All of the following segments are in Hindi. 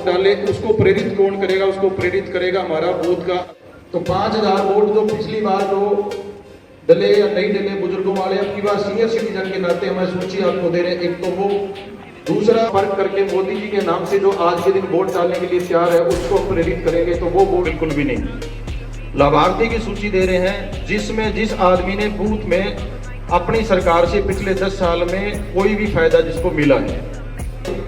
डाले, उसको प्रेरित कौन करेगा? उसको प्रेरित करेगा हमारा बूथ का। तो 5000 वोट जो पिछली बार जो डले या नहीं डले बुजुर्गों वाले, अब की बार सीनियर सिटीजन के नाते हमें सूची आपको दे रहे हैं। एक तो वो, दूसरा फर्क करके मोदी जी के नाम से जो आज के दिन वोट डालने के लिए तैयार है उसको प्रेरित करेंगे, तो वो वोट बिल्कुल भी नहीं। लाभार्थी की सूची दे रहे हैं जिसमें जिस आदमी ने बूथ में अपनी सरकार से पिछले 10 साल में कोई भी फायदा जिसको मिला है,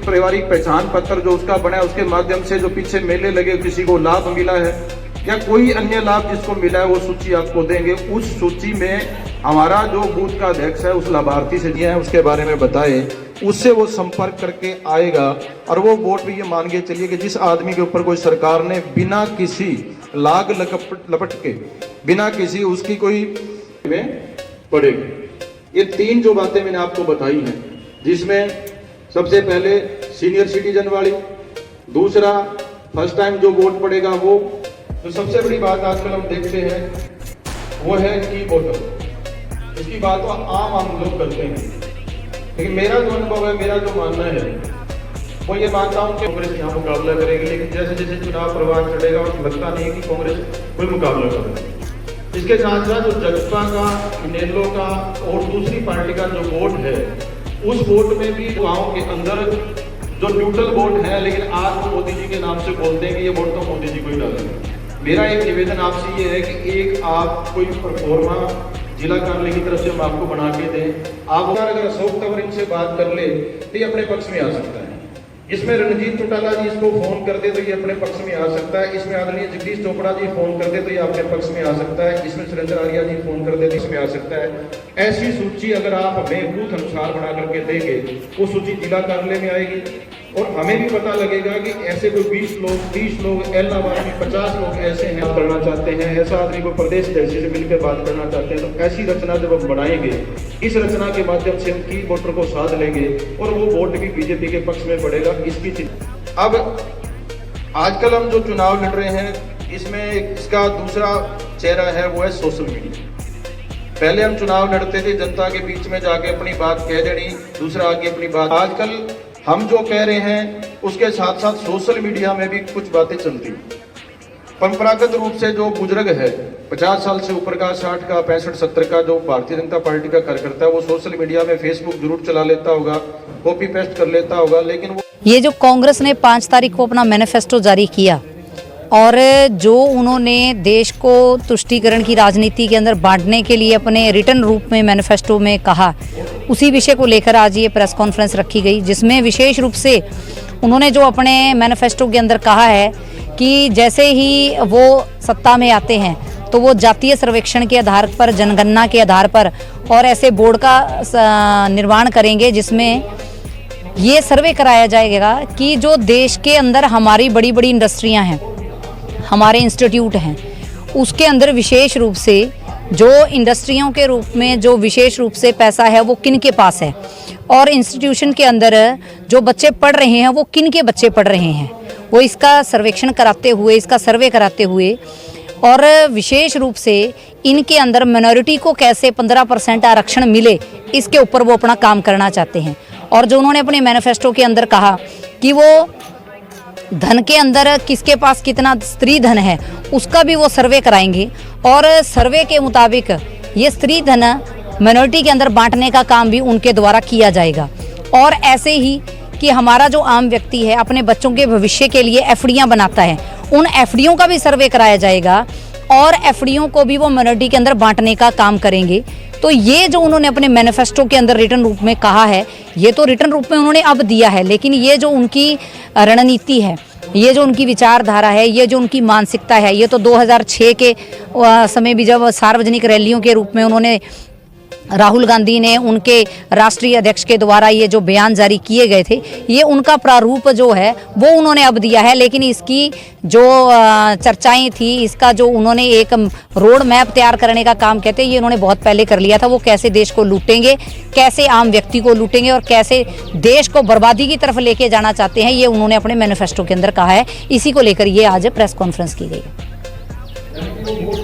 पारिवारिक पहचान पत्र जो उसका बना है उसके माध्यम से जो पीछे मेले लगे किसी को लाभ मिला है या कोई अन्य लाभ जिसको मिला है, वो सूची आपको देंगे। उस सूची में हमारा जो बूथ का अध्यक्ष है उस लाभार्थी से दिया है उसके बारे में बताए, उससे वो संपर्क करके आएगा और वो वोट भी ये मान के चलिए कि जिस आदमी के ऊपर कोई सरकार ने बिना किसी लाग लपट के, बिना किसी उसकी कोई में पड़ेगी। ये 3 जो बातें मैंने आपको बताई हैं, जिसमें सबसे पहले सीनियर सिटीजन वाली, दूसरा फर्स्ट टाइम जो वोट पड़ेगा वो, तो सबसे बड़ी बात आजकल हम देखते हैं वो है की वोटर। इसकी बात तो आम लोग करते हैं, लेकिन मेरा जो अनुभव है, मेरा जो मानना है वो ये मानता हूँ कि कांग्रेस यहाँ मुकाबला करेगी, लेकिन जैसे जैसे चुनाव प्रवाह चढ़ेगा उसको लगता नहीं है कि कांग्रेस कोई मुकाबला करेगी। इसके साथ साथ जो जगपा का, इनेलो का और दूसरी पार्टी का जो वोट है, उस वोट में भी गाँव के अंदर जो न्यूट्रल वोट है, लेकिन आज वो मोदी जी के नाम से बोलते हैं कि ये वोट तो मोदी जी को ही डालेंगे। मेरा एक निवेदन आपसे ये है कि एक आप कोई परफॉर्मा जिला कार्यालय की तरफ से हम आपको बना के दें। आप अगर अशोक तंवर इनसे बात कर ले तो ये अपने पक्ष में आ सकता है। इसमें रणजीत चौटाला जी इसको फोन कर दे तो ये अपने पक्ष में आ सकता है। इसमें आदरणीय जगदीश चोपड़ा जी फोन कर दे तो ये अपने पक्ष में आ सकता है। इसमें सुरेंद्र आर्या जी फोन कर दे तो इसमें आ सकता है। ऐसी सूची अगर आप हमें बूथ अनुसार बना करके देंगे, वो सूची जिला कार्यालय में आएगी और हमें भी पता लगेगा कि ऐसे कोई 20 लोग, 30 लोग, इलाहाबाद में 50 लोग ऐसे हैं करना चाहते हैं, ऐसा आदमी को प्रदेश जैसे से मिलकर बात करना चाहते हैं। तो ऐसी रचना जब हम बनाएंगे, इस रचना के माध्यम से हम की वोटर को साध लेंगे और वो वोट भी बीजेपी के पक्ष में पड़ेगा। इसकी चिंता अब आजकल हम जो चुनाव लड़ रहे हैं, इसमें इसका दूसरा चेहरा है वो है सोशल मीडिया। पहले हम चुनाव लड़ते थे जनता के बीच में जाके अपनी बात कह देनी, दूसरा आगे अपनी बात। आजकल हम जो कह रहे हैं उसके साथ साथ सोशल मीडिया में भी कुछ बातें चलती हैं। परंपरागत रूप से जो बुजुर्ग है 50 साल से ऊपर का, 60 का, 65, 70 का जो भारतीय जनता पार्टी का कार्यकर्ता है, वो सोशल मीडिया में फेसबुक जरूर चला लेता होगा, कॉपी पेस्ट कर लेता होगा, लेकिन वो ये जो कांग्रेस ने 5 तारीख को अपना मैनिफेस्टो जारी किया और जो उन्होंने देश को तुष्टीकरण की राजनीति के अंदर बांटने के लिए अपने रिटर्न रूप में मैनिफेस्टो में कहा, उसी विषय को लेकर आज ये प्रेस कॉन्फ्रेंस रखी गई, जिसमें विशेष रूप से उन्होंने जो अपने मैनिफेस्टो के अंदर कहा है कि जैसे ही वो सत्ता में आते हैं तो वो जातीय सर्वेक्षण के आधार पर, जनगणना के आधार पर और ऐसे बोर्ड का निर्माण करेंगे जिसमें ये सर्वे कराया जाएगा कि जो देश के अंदर हमारी बड़ी बड़ी इंडस्ट्रियां हैं, हमारे इंस्टीट्यूट हैं, उसके अंदर विशेष रूप से जो इंडस्ट्रियों के रूप में जो विशेष रूप से पैसा है वो किन के पास है और इंस्टीट्यूशन के अंदर जो बच्चे पढ़ रहे हैं वो किन के बच्चे पढ़ रहे हैं, वो इसका सर्वेक्षण कराते हुए, इसका सर्वे कराते हुए और विशेष रूप से इनके अंदर मिनॉरिटी को कैसे 15% आरक्षण मिले, इसके ऊपर वो अपना काम करना चाहते हैं। और जो उन्होंने अपने मैनिफेस्टो के अंदर कहा कि वो धन के अंदर किसके पास कितना स्त्री धन है उसका भी वो सर्वे कराएंगे और सर्वे के मुताबिक ये स्त्री धन मिनॉरिटी के अंदर बांटने का काम भी उनके द्वारा किया जाएगा। और ऐसे ही कि हमारा जो आम व्यक्ति है अपने बच्चों के भविष्य के लिए एफडीआं बनाता है, उन एफडीओं का भी सर्वे कराया जाएगा और एफडीओं को भी वो मिनॉरिटी के अंदर बांटने का काम करेंगे। तो ये जो उन्होंने अपने मैनिफेस्टो के अंदर रिटर्न रूप में कहा है, ये तो रिटर्न रूप में उन्होंने अब दिया है, लेकिन ये जो उनकी रणनीति है, ये जो उनकी विचारधारा है, ये जो उनकी मानसिकता है, ये तो 2006 के समय भी जब सार्वजनिक रैलियों के रूप में उन्होंने राहुल गांधी ने उनके राष्ट्रीय अध्यक्ष के द्वारा ये जो बयान जारी किए गए थे, ये उनका प्रारूप जो है वो उन्होंने अब दिया है। लेकिन इसकी जो चर्चाएं थी, इसका जो उन्होंने एक रोड मैप तैयार करने का काम कहते हैं, ये उन्होंने बहुत पहले कर लिया था। वो कैसे देश को लूटेंगे, कैसे आम व्यक्ति को लूटेंगे और कैसे देश को बर्बादी की तरफ लेके जाना चाहते हैं, ये उन्होंने अपने मैनिफेस्टो के अंदर कहा है। इसी को लेकर ये आज प्रेस कॉन्फ्रेंस की गई है।